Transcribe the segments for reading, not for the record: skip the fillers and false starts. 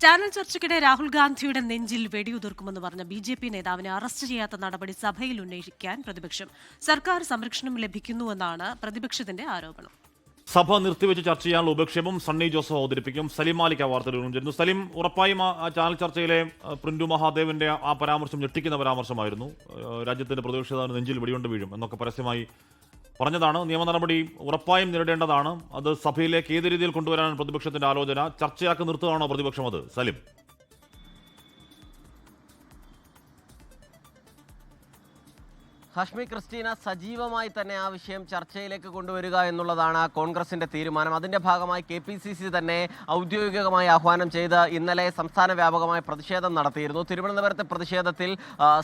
Channel ചർച്ചയ്ക്കിടെ രാഹുൽ ഗാന്ധിയുടെ നെഞ്ചിൽ വെടിയുതിർക്കുമെന്ന് പറഞ്ഞ ബി.ജെ.പി. നേതാവിനെ അറസ്റ്റ് ചെയ്യാത്ത നടപടി സഭയിൽ ഉന്നയിക്കാൻ പ്രതിപക്ഷം. സർക്കാർ സംരക്ഷണം ലഭിക്കുന്നുവെന്നാണ് പ്രതിപക്ഷത്തിന്റെ ആരോപണം. സഭ നിർത്തിവെച്ച് ചർച്ച ചെയ്യാനുള്ള ഉപക്ഷേപം സണ്ണി ജോസഫ് അവതരിപ്പിക്കും. സലിം മാലിക് വാർത്തയിലും സലിം, ഉറപ്പായും ആ ചാനൽ ചർച്ചയിലെ പ്രിന്റു മഹാദേവന്റെ ആ പരാമർശം ഞെട്ടിക്കുന്ന പരാമർശമായിരുന്നു. രാജ്യത്തിന്റെ പ്രതിപക്ഷ നേതാവിന് നെഞ്ചിൽ വെടികൊണ്ട് വീഴും എന്നൊക്കെ പരസ്യമായി പറഞ്ഞതാണ്. നിയമ നടപടി ഉറപ്പായും നേരിടേണ്ടതാണ്. അത് സഭയിലേക്ക് ഏത് രീതിയിൽ കൊണ്ടുവരാനാണ് പ്രതിപക്ഷത്തിന്റെ ആലോചന? ചർച്ചയാക്കി നിർത്തുകയാണോ പ്രതിപക്ഷം അത്? സലിം, ഹാഷ്മി ക്രിസ്റ്റീന, സജീവമായി തന്നെ ആ വിഷയം ചർച്ചയിലേക്ക് കൊണ്ടുവരിക എന്നുള്ളതാണ് കോൺഗ്രസിന്റെ തീരുമാനം. അതിന്റെ ഭാഗമായി KPCC തന്നെ ഔദ്യോഗികമായി ആഹ്വാനം ചെയ്ത് ഇന്നലെ സംസ്ഥാന വ്യാപകമായ പ്രതിഷേധം നടത്തിയിരുന്നു. തിരുവനന്തപുരത്തെ പ്രതിഷേധത്തിൽ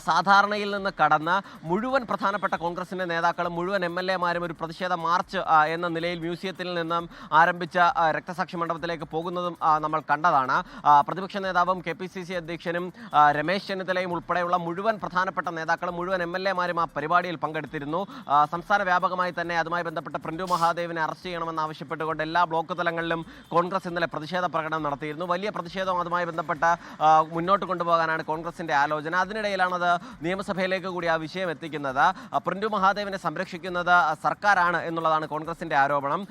സാധാരണയിൽ നിന്ന് കടന്ന് മുഴുവൻ പ്രധാനപ്പെട്ട കോൺഗ്രസിന്റെ നേതാക്കളും മുഴുവൻ MLA-മാരും ഒരു പ്രതിഷേധ മാർച്ച് എന്ന നിലയിൽ മ്യൂസിയത്തിൽ നിന്നും ആരംഭിച്ച രക്തസാക്ഷി മണ്ഡപത്തിലേക്ക് പോകുന്നതും നമ്മൾ കണ്ടതാണ്. പ്രതിപക്ഷ നേതാവും KPCC അധ്യക്ഷനും രമേശ് ചെന്നിത്തലയും ഉൾപ്പെടെയുള്ള മുഴുവൻ പ്രധാനപ്പെട്ട നേതാക്കളും മുഴുവൻ MLA-മാരും പരിപാടിയിൽ പങ്കെടുത്തിരുന്നു. സംസ്ഥാന വ്യാപകമായി തന്നെ അതുമായി ബന്ധപ്പെട്ട പ്രിന്റു മഹാദേവിനെ അറസ്റ്റ് ചെയ്യണമെന്ന് ആവശ്യപ്പെട്ടുകൊണ്ട് എല്ലാ ബ്ലോക്ക് തലങ്ങളിലും കോൺഗ്രസ് ഇന്നലെ പ്രതിഷേധ പ്രകടനം നടത്തിയിരുന്നു. വലിയ പ്രതിഷേധം അതുമായി ബന്ധപ്പെട്ട മുന്നോട്ട് കൊണ്ടുപോകാനാണ് കോൺഗ്രസിന്റെ ആലോചന. അതിനിടയിലാണത് നിയമസഭയിലേക്ക് കൂടി ആ വിഷയം എത്തിക്കുന്നത്. പ്രിന്റു മഹാദേവിനെ സംരക്ഷിക്കുന്നത് സർക്കാരാണ് എന്നുള്ളതാണ് കോൺഗ്രസിന്റെ ആരോപണം.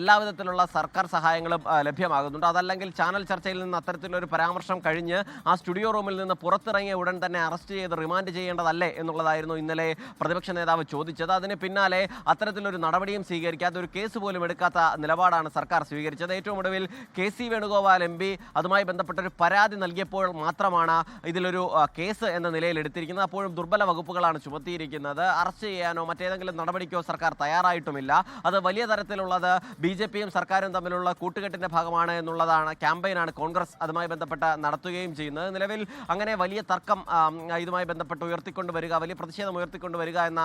എല്ലാവിധത്തിലുള്ള സർക്കാർ സഹായങ്ങളും ലഭ്യമാകുന്നുണ്ട്. അതല്ലെങ്കിൽ ചാനൽ ചർച്ചയിൽ നിന്ന് അത്തരത്തിലൊരു പരാമർശം കഴിഞ്ഞ് ആ സ്റ്റുഡിയോ റൂമിൽ നിന്ന് പുറത്തിറങ്ങിയ ഉടൻ തന്നെ അറസ്റ്റ് ചെയ്ത് റിമാൻഡ് ചെയ്യേണ്ടതല്ലേ എന്നുള്ളതായിരുന്നു ഇന്നലെ പ്രതിപക്ഷ നേതാവ് ചോദിച്ചത്. അതിന് പിന്നാലെ അത്തരത്തിലൊരു നടപടിയും സ്വീകരിക്കാത്ത, ഒരു കേസ് പോലും എടുക്കാത്ത നിലപാടാണ് സർക്കാർ സ്വീകരിച്ചത്. ഏറ്റവും ഒടുവിൽ KC വേണുഗോപാൽ MP അതുമായി ബന്ധപ്പെട്ടൊരു പരാതി നൽകിയപ്പോൾ മാത്രമാണ് ഇതിലൊരു കേസ് എന്ന നിലയിൽ എടുത്തിരിക്കുന്നത്. അപ്പോഴും ദുർബല വകുപ്പുകളാണ് ചുമത്തിയിരിക്കുന്നത്. അറസ്റ്റ് ചെയ്യാനോ മറ്റേതെങ്കിലും നടപടിക്കോ സർക്കാർ തയ്യാറായിട്ടുമില്ല. അത് വലിയ തരത്തിലുള്ളത് BJP-യും സർക്കാരും തമ്മിലുള്ള കൂട്ടുകെട്ടിന്റെ ഭാഗമാണ് എന്നുള്ളതാണ് ക്യാമ്പയിനാണ് കോൺഗ്രസ് അതുമായി ബന്ധപ്പെട്ട് നടത്തുകയും ചെയ്യുന്നത്. നിലവിൽ അങ്ങനെ വലിയ തർക്കം ഇതുമായി ബന്ധപ്പെട്ട് ഉയർത്തിക്കൊണ്ടുവരിക, വലിയ പ്രതിഷേധം ഉയർത്തിക്കൊണ്ടുവരിക എന്ന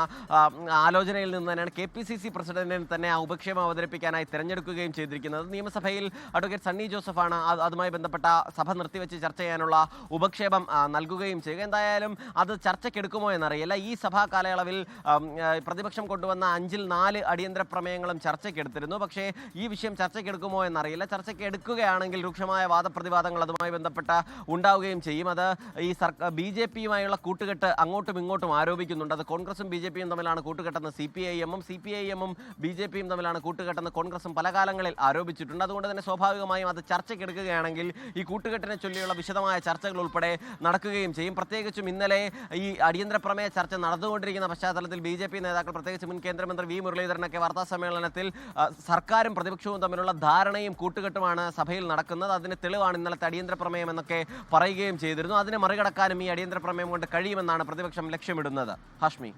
ആലോചനയിൽ നിന്ന് തന്നെയാണ് KPCC പ്രസിഡന്റിനെ തന്നെ ആ ഉപക്ഷേപം അവതരിപ്പിക്കാനായി തിരഞ്ഞെടുക്കുകയും ചെയ്തിരിക്കുന്നത്. നിയമസഭയിൽ അഡ്വക്കേറ്റ് സണ്ണി ജോസഫാണ് അതുമായി ബന്ധപ്പെട്ട സഭ നിർത്തിവെച്ച് ചർച്ച ചെയ്യാനുള്ള ഉപക്ഷേപം നൽകുകയും ചെയ്യുക. എന്തായാലും അത് ചർച്ചയ്ക്കെടുക്കുമോ എന്നറിയില്ല. ഈ സഭാ കാലയളവിൽ പ്രതിപക്ഷം കൊണ്ടുവന്ന 5-ൽ 4 അടിയന്തര പ്രമേയങ്ങളും ചർച്ചയ്ക്കെടുത്തിരുന്നു. പക്ഷേ ഈ വിഷയം ചർച്ചയ്ക്കെടുക്കുമോ എന്നറിയില്ല. ചർച്ചയ്ക്ക് എടുക്കുകയാണെങ്കിൽ രൂക്ഷമായ വാദപ്രതിവാദങ്ങൾ അതുമായി ബന്ധപ്പെട്ട് ഉണ്ടാവുകയും ചെയ്യും. അത് ഈ BJP-യുമായുള്ള കൂട്ടുകെട്ട് അങ്ങോട്ടും ഇങ്ങോട്ടും ആരോപിക്കുന്നുണ്ട്. അത് കോൺഗ്രസും BJP-യും തമ്മിലാണ് കൂട്ടുകെട്ടെന്ന് CPIM-ഉം BJP-യും തമ്മിലാണ് കൂട്ടുകെട്ടെന്ന് കോൺഗ്രസും പല കാലങ്ങളിൽ ആരോപിച്ചിട്ടുണ്ട്. അതുകൊണ്ട് തന്നെ സ്വാഭാവികമായും അത് ചർച്ചയ്ക്കെടുക്കുകയാണെങ്കിൽ ഈ കൂട്ടുകെട്ടിനെ ചൊല്ലിയുള്ള വിശദമായ ചർച്ചകൾ ഉൾപ്പെടെ നടക്കുകയും ചെയ്യും. പ്രത്യേകിച്ചും ഇന്നലെ ഈ അടിയന്തര പ്രമേയ ചർച്ച നടന്നുകൊണ്ടിരിക്കുന്ന പശ്ചാത്തലത്തിൽ BJP നേതാക്കൾ, പ്രത്യേകിച്ച് മുൻ കേന്ദ്രമന്ത്രി V. മുരളീധരനൊക്കെ വാർത്താ സമ്മേളനത്തിൽ സർക്കാരും പ്രതിപക്ഷവും തമ്മിലുള്ള ധാരണയും കൂട്ടുകെട്ടുമാണ് സഭയിൽ നടക്കുന്നത്, അതിന് തെളിവാണ് ഇന്നലത്തെ അടിയന്തര പ്രമേയം എന്നൊക്കെ പറയുകയും ചെയ്തിരുന്നു. അതിനെ മറികടക്കാനും ഈ അടിയന്തര പ്രമേയം കൊണ്ട് കഴിയുമെന്നാണ് പ്രതിപക്ഷം ലക്ഷ്യമിടുന്നത്. ഹാഷ്മി.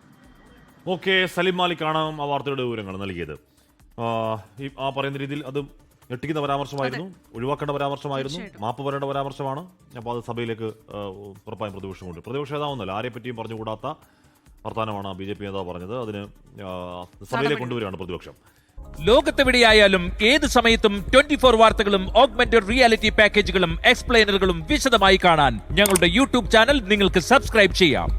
ഓക്കെ, സലിം മാലിക്കാണ് ആ വാർത്തയുടെ വിവരങ്ങൾ നൽകിയത്. ആ പറയുന്ന രീതിയിൽ അത് ഞെട്ടിക്കുന്ന പരാമർശമായിരുന്നു, ഒഴിവാക്കേണ്ട പരാമർശമായിരുന്നു, മാപ്പ് പറയേണ്ട പരാമർശമാണ്. അപ്പോൾ അത് സഭയിലേക്ക് ഉറപ്പായും പ്രതിപക്ഷം കൊണ്ട്, പ്രതിപക്ഷ നേതാവൊന്നുമല്ല, ആരെപ്പറ്റിയും പറഞ്ഞുകൂടാത്ത വർത്തമാനമാണ് BJP നേതാവ് പറഞ്ഞത്. അതിന് സഭയിലേക്ക് കൊണ്ടുവരികയാണ് പ്രതിപക്ഷം. ലോകത്തെവിടെയായാലും ഏത് സമയത്തും 24 വാർത്തകളും ഓഗ്മെന്റഡ് റിയാലിറ്റി പാക്കേജുകളും എക്സ്പ്ലെയിനറുകളും വിശദമായി കാണാൻ ഞങ്ങളുടെ YouTube ചാനൽ നിങ്ങൾക്ക് സബ്സ്ക്രൈബ് ചെയ്യാം.